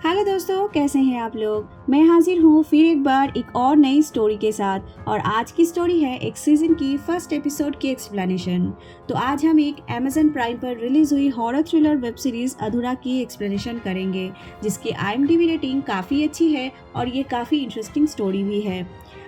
Hello दोस्तों, कैसे हैं आप लोग। मैं हाजिर हूँ फिर एक बार एक और नई स्टोरी के साथ। और आज की स्टोरी है एक सीजन की फर्स्ट एपिसोड की एक्सप्लेनेशन। तो आज हम एक Amazon प्राइम पर रिलीज हुई हॉरर थ्रिलर वेब सीरीज अधूरा की एक्सप्लेनेशन करेंगे, जिसकी IMDb रेटिंग काफ़ी अच्छी है और ये काफ़ी इंटरेस्टिंग स्टोरी भी है।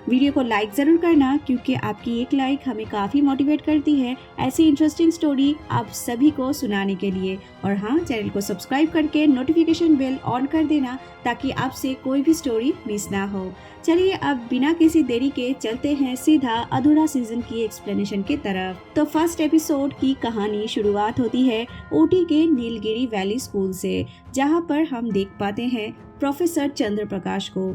वीडियो को लाइक ज़रूर करना, क्योंकि आपकी एक लाइक हमें काफ़ी मोटिवेट करती है ऐसी इंटरेस्टिंग स्टोरी आप सभी को सुनाने के लिए। और हाँ, चैनल को सब्सक्राइब करके नोटिफिकेशन बेल ऑन कर देना, ताकि आपसे कोई भी स्टोरी मिस ना हो। चलिए अब बिना किसी देरी के चलते हैं सीधा अधूरा सीजन की एक्सप्लेनेशन की तरफ। तो फर्स्ट एपिसोड की कहानी शुरुआत होती है ऊटी के नीलगिरी वैली स्कूल से, जहाँ पर हम देख पाते हैं प्रोफेसर चंद्र प्रकाश को,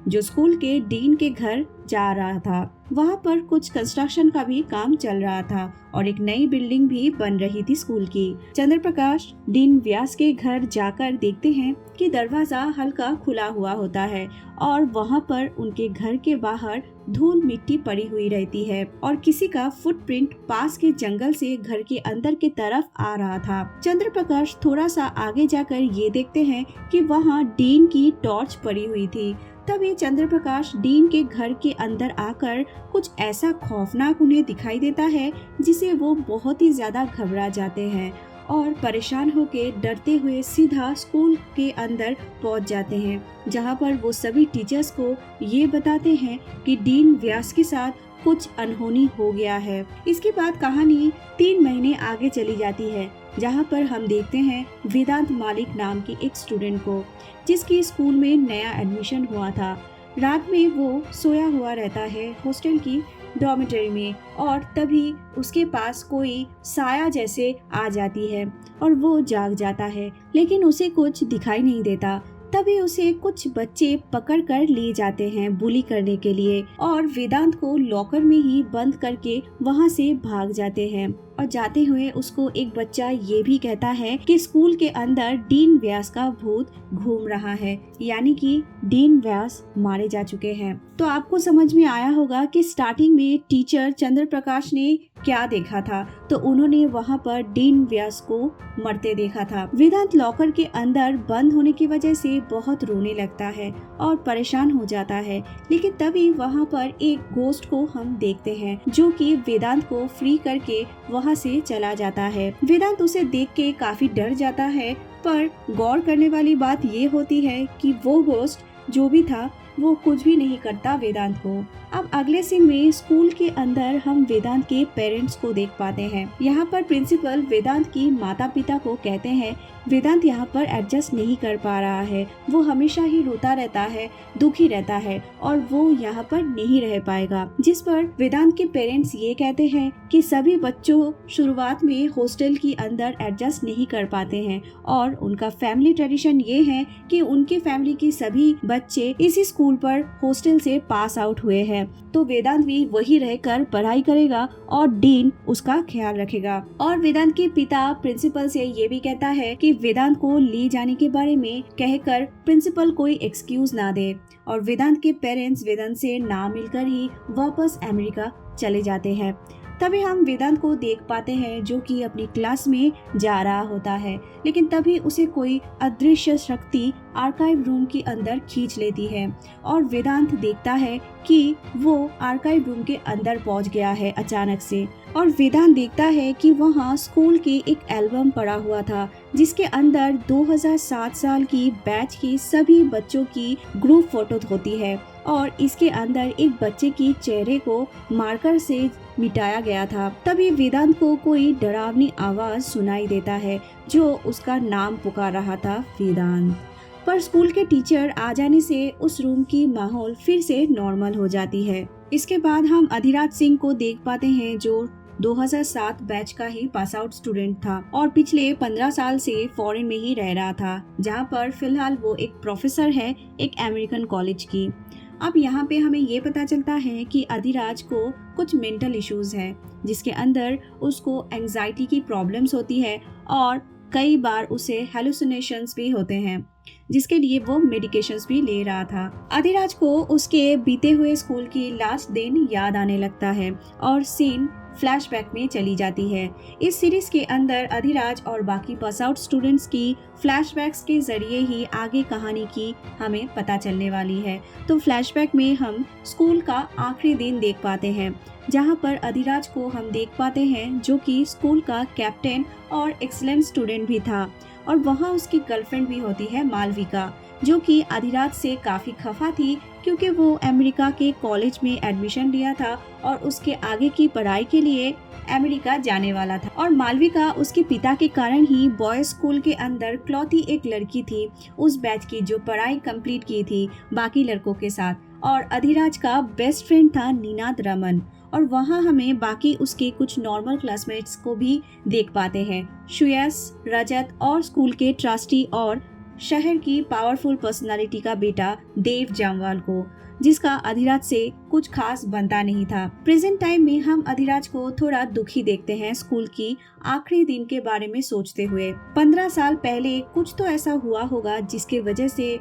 जो स्कूल के डीन के घर जा रहा था। वहाँ पर कुछ कंस्ट्रक्शन का भी काम चल रहा था और एक नई बिल्डिंग भी बन रही थी स्कूल की। चंद्र प्रकाश डीन व्यास के घर जाकर देखते हैं कि दरवाजा हल्का खुला हुआ होता है और वहाँ पर उनके घर के बाहर धूल मिट्टी पड़ी हुई रहती है और किसी का फुटप्रिंट पास के जंगल से घर के अंदर की तरफ आ रहा था। चंद्र प्रकाश थोड़ा सा आगे जाकर ये देखते हैं कि वहाँ डीन की टॉर्च पड़ी हुई थी। तभी चंद्र प्रकाश डीन के घर के अंदर आकर कुछ ऐसा खौफनाक उन्हें दिखाई देता है, जिसे वो बहुत ही ज्यादा घबरा जाते हैं और परेशान होकर डरते हुए सीधा स्कूल के अंदर पहुंच जाते हैं, जहां पर वो सभी टीचर्स को ये बताते हैं कि डीन व्यास के साथ कुछ अनहोनी हो गया है। इसके बाद कहानी 3 महीने आगे चली जाती है, जहां पर हम देखते हैं वेदांत मालिक नाम की एक स्टूडेंट को, जिसकी स्कूल में नया एडमिशन हुआ था। रात में वो सोया हुआ रहता है हॉस्टल की डॉर्मेटरी में, और तभी उसके पास कोई साया जैसे आ जाती है और वो जाग जाता है, लेकिन उसे कुछ दिखाई नहीं देता। तभी उसे कुछ बच्चे पकड़ कर ले जाते हैं बुली करने के लिए और वेदांत को लॉकर में ही बंद करके वहां से भाग जाते हैं। और जाते हुए उसको एक बच्चा ये भी कहता है कि स्कूल के अंदर डीन व्यास का भूत घूम रहा है, यानी कि डीन व्यास मारे जा चुके हैं। तो आपको समझ में आया होगा कि स्टार्टिंग में टीचर चंद्र प्रकाश ने क्या देखा था। तो उन्होंने वहाँ पर डीन व्यास को मरते देखा था। वेदांत लॉकर के अंदर बंद होने की वजह से बहुत रोने लगता है और परेशान हो जाता है, लेकिन तभी वहाँ पर एक घोस्ट को हम देखते हैं, जो कि वेदांत को फ्री करके वहाँ से चला जाता है। वेदांत उसे देख के काफी डर जाता है, पर गौर करने वाली बात ये होती है कि वो घोस्ट जो भी था वो कुछ भी नहीं करता वेदांत को। अब अगले सीन में स्कूल के अंदर हम वेदांत के पेरेंट्स को देख पाते हैं। यहाँ पर प्रिंसिपल वेदांत की माता पिता को कहते हैं वेदांत यहाँ पर एडजस्ट नहीं कर पा रहा है, वो हमेशा ही रोता रहता है, दुखी रहता है और वो यहाँ पर नहीं रह पाएगा। जिस पर वेदांत के पेरेंट्स ये कहते हैं कि सभी बच्चों शुरुआत में हॉस्टल के अंदर एडजस्ट नहीं कर पाते हैं और उनका फैमिली ट्रेडिशन ये है कि उनके फैमिली के सभी बच्चे इसी स्कूल पर हॉस्टल से पास आउट हुए हैं। तो वेदांत भी वही रहकर पढ़ाई करेगा और डीन उसका ख्याल रखेगा। और वेदांत के पिता प्रिंसिपल से ये भी कहता है कि वेदांत को ले जाने के बारे में कहकर प्रिंसिपल कोई एक्सक्यूज ना दे, और वेदांत के पेरेंट्स वेदांत से ना मिलकर ही वापस अमेरिका चले जाते हैं। तभी हम वेदांत को देख पाते हैं, जो कि अपनी क्लास में जा रहा होता है, लेकिन तभी उसे कोई अदृश्य शक्ति आर्काइव रूम के अंदर खींच लेती है और वेदांत देखता है कि वो आर्काइव रूम के अंदर पहुंच गया है अचानक से। और वेदांत देखता है कि वहाँ स्कूल की एक एल्बम पड़ा हुआ था, जिसके अंदर 2007 साल की बैच के सभी बच्चों की ग्रुप फोटो होती है और इसके अंदर एक बच्चे की चेहरे को मार्कर से मिटाया गया था। तभी वेदांत को कोई डरावनी आवाज सुनाई देता है, जो उसका नाम पुकार रहा था वेदांत। पर स्कूल के टीचर आ जाने से उस रूम की माहौल फिर से नॉर्मल हो जाती है। इसके बाद हम अधिराज सिंह को देख पाते हैं, जो 2007 बैच का ही पास आउट स्टूडेंट था और पिछले 15 साल से फॉरेन में ही रह रहा था, जहाँ पर फिलहाल वो एक प्रोफेसर है एक अमेरिकन कॉलेज की। अब यहाँ पे हमें ये पता चलता है कि अधिराज को कुछ मेंटल इश्यूज है, जिसके अंदर उसको एंजाइटी की प्रॉब्लम्स होती है और कई बार उसे हेलुसिनेशंस भी होते हैं, जिसके लिए वो मेडिकेशंस भी ले रहा था। अधिराज को उसके बीते हुए स्कूल की लास्ट दिन याद आने लगता है और सीन फ्लैशबैक में चली जाती है। इस सीरीज के अंदर अधिराज और बाकी पास आउट स्टूडेंट्स की फ्लैशबैक्स के जरिए ही आगे कहानी की हमें पता चलने वाली है। तो फ्लैशबैक में हम स्कूल का आखिरी दिन देख पाते हैं, जहां पर अधिराज को हम देख पाते हैं जो कि स्कूल का कैप्टन और एक्सीलेंट स्टूडेंट भी था, और वहां उसकी गर्लफ्रेंड भी होती है मालविका, जो कि अधिराज से काफी खफा थी क्योंकि वो अमेरिका के कॉलेज में एडमिशन लिया था और उसके आगे की पढ़ाई के लिए अमेरिका जाने वाला था। और मालविका उसके पिता के कारण ही बॉयज स्कूल के अंदर इकलौती एक लड़की थी उस बैच की जो पढ़ाई कंप्लीट की थी बाकी लड़कों के साथ। और अधिराज का बेस्ट फ्रेंड था निनाद रमन, और वहाँ हमें बाकी उसके कुछ नॉर्मल क्लासमेट्स को भी देख पाते हैं, सुयस, रजत और स्कूल के ट्रस्टी और शहर की पावरफुल पर्सनालिटी का बेटा देव जामवाल को, जिसका अधिराज से कुछ खास बनता नहीं था। प्रेजेंट टाइम में हम अधिराज को थोड़ा दुखी देखते हैं स्कूल की आखिरी दिन के बारे में सोचते हुए। 15 साल पहले कुछ तो ऐसा हुआ होगा जिसके वजह से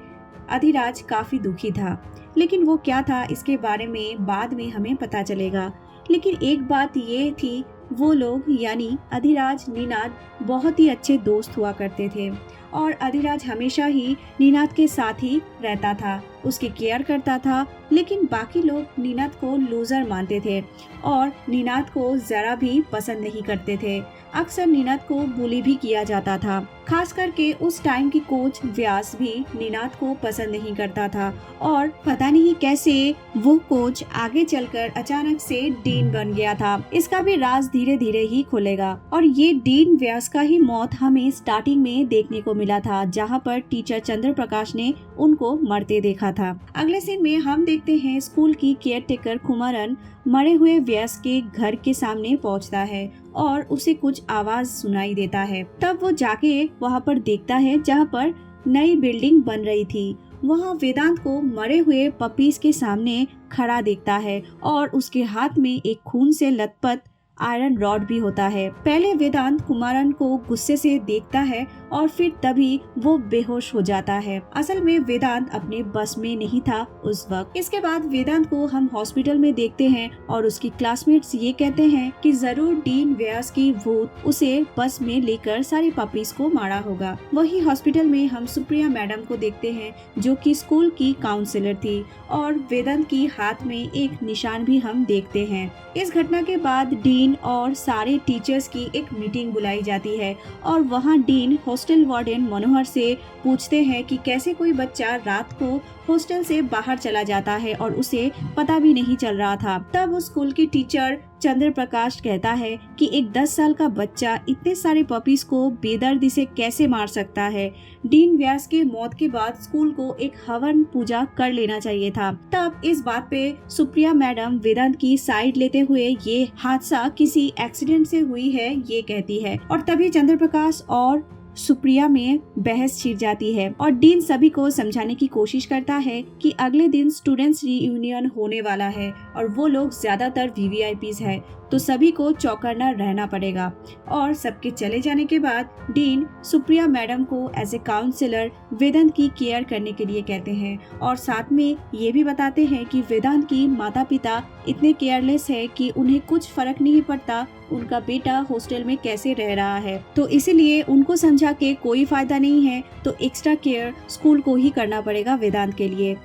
अधिराज काफी दुखी था, लेकिन वो क्या था इसके बारे में बाद में हमें पता चलेगा। लेकिन एक बात ये थी, वो लोग यानी अधिराज निनाद बहुत ही अच्छे दोस्त हुआ करते थे, और अधिराज हमेशा ही निनाद के साथ ही रहता था, उसकी केयर करता था। लेकिन बाकी लोग निनाद को लूजर मानते थे और निनाद को जरा भी पसंद नहीं करते थे। अक्सर निनाद को बुली भी किया जाता था। खास करके उस टाइम की कोच व्यास भी निनाद को पसंद नहीं करता था, और पता नहीं कैसे वो कोच आगे चलकर अचानक से डीन बन गया था। इसका भी राज धीरे धीरे ही खुलेगा, और ये डीन व्यास का ही मौत हमें स्टार्टिंग में देखने को मिला था, जहाँ पर टीचर चंद्र प्रकाश ने उनको मरते देखा था। अगले सीन में हम देखते हैं स्कूल की केयरटेकर कुमारन मरे हुए व्यास के घर के सामने पहुंचता है और उसे कुछ आवाज सुनाई देता है। तब वो जाके वहां पर देखता है जहां पर नई बिल्डिंग बन रही थी। वहां वेदांत को मरे हुए पपीज के सामने खड़ा देखता है और उसके हाथ में एक खून से लथपथ आयरन रॉड भी होता है। पहले वेदांत कुमारन को गुस्से से देखता है और फिर तभी वो बेहोश हो जाता है। असल में वेदांत अपने बस में नहीं था उस वक्त। इसके बाद वेदांत को हम हॉस्पिटल में देखते हैं और उसकी क्लासमेट्स ये कहते हैं कि जरूर डीन व्यास की भूत उसे बस में लेकर सारी पपीज को मारा होगा। वही हॉस्पिटल में हम सुप्रिया मैडम को देखते हैं जो कि स्कूल की काउंसलर थी, और वेदांत की हाथ में एक निशान भी हम देखते हैं। इस घटना के बाद डीन और सारे टीचर्स की एक मीटिंग बुलाई जाती है, और वहां डीन हॉस्टल वार्डन मनोहर से पूछते हैं कि कैसे कोई बच्चा रात को हॉस्टल से बाहर चला जाता है और उसे पता भी नहीं चल रहा था। तब उस स्कूल की टीचर चंद्र प्रकाश कहता है कि एक 10 साल का बच्चा इतने सारे पपीज को बेदर्दी से कैसे मार सकता है। डीन व्यास के मौत के बाद स्कूल को एक हवन पूजा कर लेना चाहिए था। तब इस बात पे सुप्रिया मैडम वेदांत की साइड लेते हुए ये हादसा किसी एक्सीडेंट से हुई है ये कहती है, और तभी चंद्र प्रकाश और सुप्रिया में बहस छिड़ जाती है, और डीन सभी को समझाने की कोशिश करता है कि अगले दिन स्टूडेंट्स रियूनियन होने वाला है और वो लोग ज्यादातर वीवीआईपीज है, तो सभी को चौकन्ना रहना पड़ेगा। और सबके चले जाने के बाद डीन सुप्रिया मैडम को एज ए काउंसलर वेदांत की केयर करने के लिए कहते हैं, और साथ में ये भी बताते हैं कि वेदांत की माता पिता इतने केयरलेस है कि उन्हें कुछ फर्क नहीं पड़ता उनका बेटा हॉस्टल में कैसे रह रहा है, तो इसीलिए उनको समझा के कोई फायदा नहीं है, तो एक्स्ट्रा केयर स्कूल को ही करना पड़ेगा वेदांत के लिए।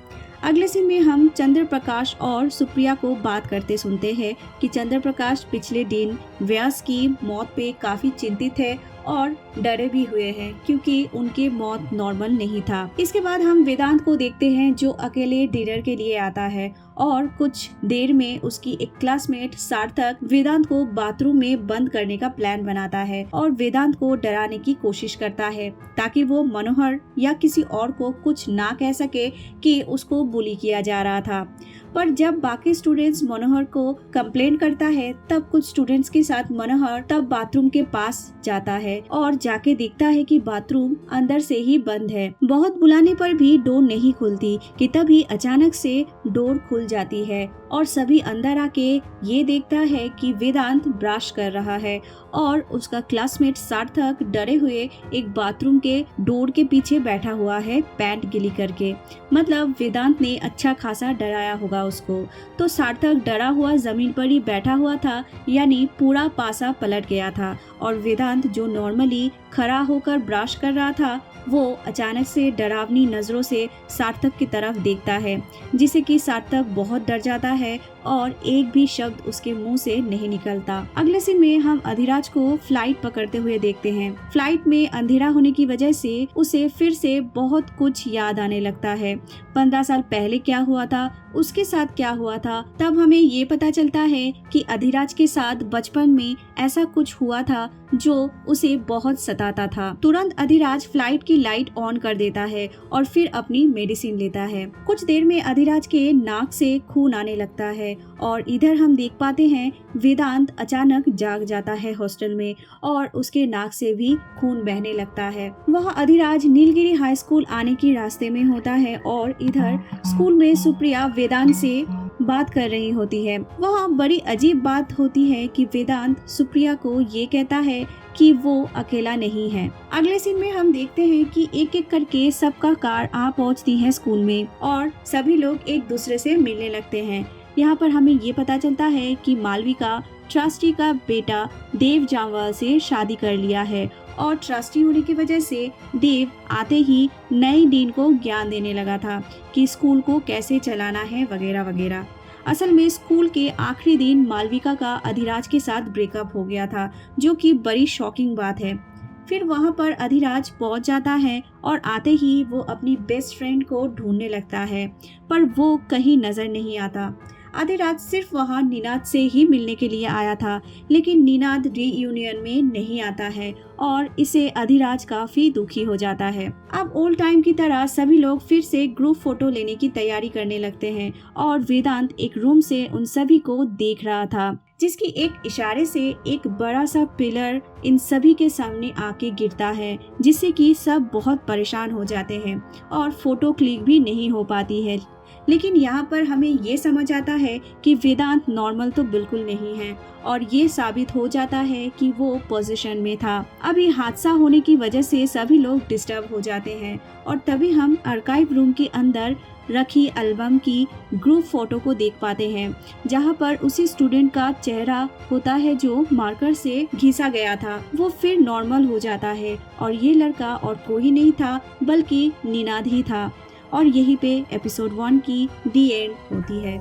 अगले सीन में हम चंद्र प्रकाश और सुप्रिया को बात करते सुनते हैं कि चंद्र प्रकाश पिछले दिन व्यास की मौत पे काफी चिंतित है और डरे भी हुए हैं क्योंकि उनकी मौत नॉर्मल नहीं था। इसके बाद हम वेदांत को देखते हैं जो अकेले डिनर के लिए आता है, और कुछ देर में उसकी एक क्लासमेट सार्थक वेदांत को बाथरूम में बंद करने का प्लान बनाता है और वेदांत को डराने की कोशिश करता है ताकि वो मनोहर या किसी और को कुछ ना कह सके कि उसको बुली किया जा रहा था। पर जब बाकी स्टूडेंट्स मनोहर को कंप्लेन करता है तब कुछ स्टूडेंट्स के साथ मनोहर तब बाथरूम के पास जाता है और जाके देखता है कि बाथरूम अंदर से ही बंद है। बहुत बुलाने पर भी डोर नहीं खुलती कि तभी अचानक से डोर खुल जाती है और सभी अंदर आके ये देखता है कि वेदांत ब्रश कर रहा है और उसका क्लासमेट सार्थक डरे हुए एक बाथरूम के डोर के पीछे बैठा हुआ है पैंट गिली करके। मतलब वेदांत ने अच्छा खासा डराया होगा उसको। तो सार्थक डरा हुआ जमीन पर ही बैठा हुआ था, यानी पूरा पासा पलट गया था और वेदांत जो नॉर्मली खड़ा होकर ब्रश कर रहा था वो अचानक से डरावनी नजरों से सार्थक की तरफ देखता है, जिसे कि सार्थक बहुत डर जाता है और एक भी शब्द उसके मुंह से नहीं निकलता। अगले सीन में हम अधिराज को फ्लाइट पकड़ते हुए देखते हैं। फ्लाइट में अंधेरा होने की वजह से उसे फिर से बहुत कुछ याद आने लगता है। 15 साल पहले क्या हुआ था, उसके साथ क्या हुआ था। तब हमें ये पता चलता है कि अधिराज के साथ बचपन में ऐसा कुछ हुआ था जो उसे बहुत सताता था। तुरंत अधिराज फ्लाइट की लाइट ऑन कर देता है और फिर अपनी मेडिसिन लेता है। कुछ देर में अधिराज के नाक से खून आने लगता है और इधर हम देख पाते हैं वेदांत अचानक जाग जाता है हॉस्टल में और उसके नाक से भी खून बहने लगता है। वह अधिराज नीलगिरी हाई स्कूल आने के रास्ते में होता है और इधर स्कूल में सुप्रिया वेदांत से बात कर रही होती है। वह बड़ी अजीब बात होती है कि वेदांत सुप्रिया को ये कहता है कि वो अकेला नहीं है। अगले सीन में हम देखते हैं कि एक एक करके सबका कार आ पहुंचती है स्कूल में और सभी लोग एक दूसरे से मिलने लगते हैं। यहाँ पर हमें ये पता चलता है कि मालविका ट्रस्टी का बेटा देव जामवाल से शादी कर लिया है और ट्रस्टी होने की वजह से देव आते ही नए डीन को ज्ञान देने लगा था कि स्कूल को कैसे चलाना है वगैरह वगैरह। असल में स्कूल के आखिरी दिन मालविका का अधिराज के साथ ब्रेकअप हो गया था, जो कि बड़ी शॉकिंग बात है। फिर वहां पर अधिराज पहुंच जाता है और आते ही वो अपनी बेस्ट फ्रेंड को ढूंढने लगता है, पर वो कहीं नजर नहीं आता। अधिराज सिर्फ वहां निनाद से ही मिलने के लिए आया था, लेकिन निनाद रीयूनियन में नहीं आता है और इसे अधिराज काफी दुखी हो जाता है। अब ओल्ड टाइम की तरह सभी लोग फिर से ग्रुप फोटो लेने की तैयारी करने लगते हैं और वेदांत एक रूम से उन सभी को देख रहा था, जिसकी एक इशारे से एक बड़ा सा पिलर इन सभी के सामने आके गिरता है, जिससे कि सब बहुत परेशान हो जाते हैं और फोटो क्लिक भी नहीं हो पाती है। लेकिन यहाँ पर हमें ये समझ आता है कि वेदांत नॉर्मल तो बिल्कुल नहीं है और ये साबित हो जाता है कि वो पोजीशन में था। अभी हादसा होने की वजह से सभी लोग डिस्टर्ब हो जाते हैं और तभी हम आर्काइव रूम के अंदर रखी एल्बम की ग्रुप फोटो को देख पाते हैं, जहां पर उसी स्टूडेंट का चेहरा होता है जो मार्कर से घिसा गया था। वो फिर नॉर्मल हो जाता है और ये लड़का और कोई नहीं था बल्कि निनाद ही था। और यहीं पे एपिसोड 1 की दी एंड होती है।